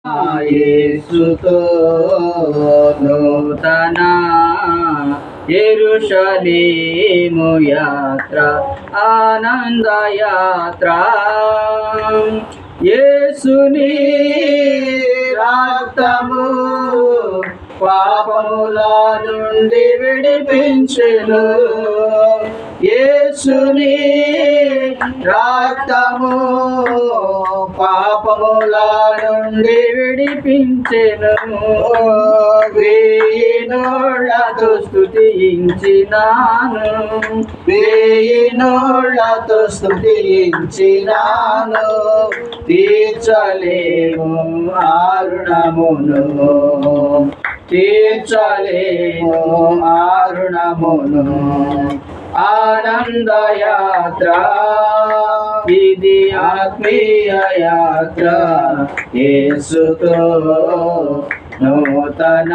యేసుతో నూతన యెరూషలేము యాత్ర ఆనంద యాత్ర యేసుని రక్తము పాపముల నుండి విడిపించెను యేసుని రక్తము పాపముల నుండి విడిపించెను వేయినోళ్ళతో స్తుతించినాను వేయినోళ్ళతో స్తుతించినాను తీర్చలేము ఆరుణమును తీర్చలేము ఆరుణమును ఆనంద యాత్ర ఇది ఆత్మీయ యాత్ర యేసుతో నూతన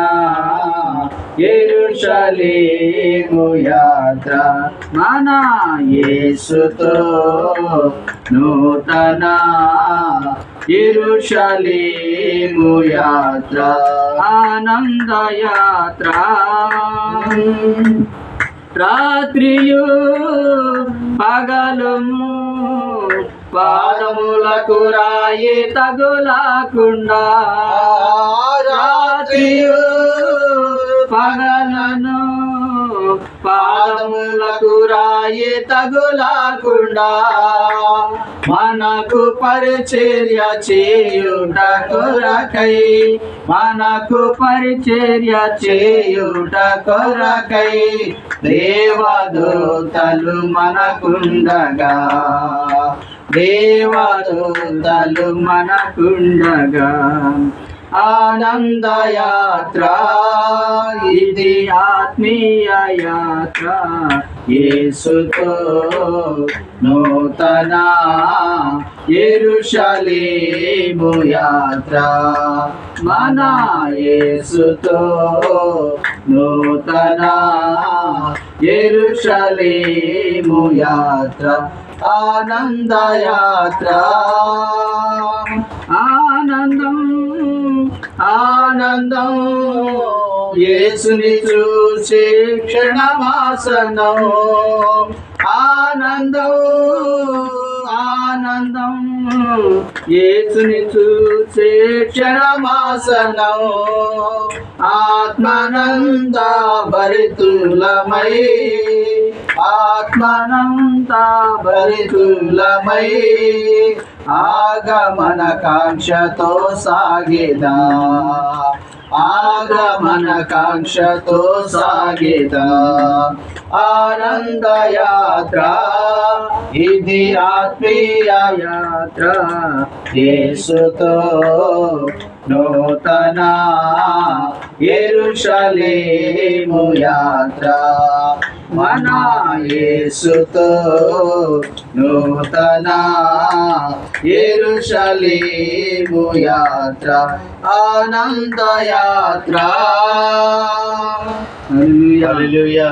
యెరూషలేము యాత్ర మన యేసుతో నూతన యెరూషలేము యాత్ర ఆనంద యాత్ర రాత్రియు పగలుము పాదములకు రాయి తగులకుండా రాత్రియు పగలను పాదములకు రాయి తగులకుండా మనకు పరిచర్య చేయుట కొరకై మనకు పరిచర్య చేయుట కొరకై దేవదూతలు మనకుండగా దేవదూతలు మనకుండగా ఆనంద యాత్ర ఇది ఆత్మీయ యాత్ర యేసుతో నూతన యెరూషలేము యాత్ర మన యేసుతో నూతన యెరూషలేము యాత్ర ఆనంద యాత్ర ఆనందం ఆనందం యేసుని చూసే క్షణవాసనం ఆనందం ఆనందం యేసుని చూసే క్షణవాసనం ఆత్మానంద భరితులమై ఆత్మానంద భరితులమై ఆగమన కాంక్షతో సాగేదా ఆగమన కాంక్షతో సాగేదా ఆనంద యాత్ర ఇది ఆత్మీయ యాత్ర యేసుతో నూతన యెరూషలేము యాత్ర మన యేసుతో నూతన యెరూషలేము యాత్ర ఆనంద యాత్ర హల్లెలూయా హల్లెలూయా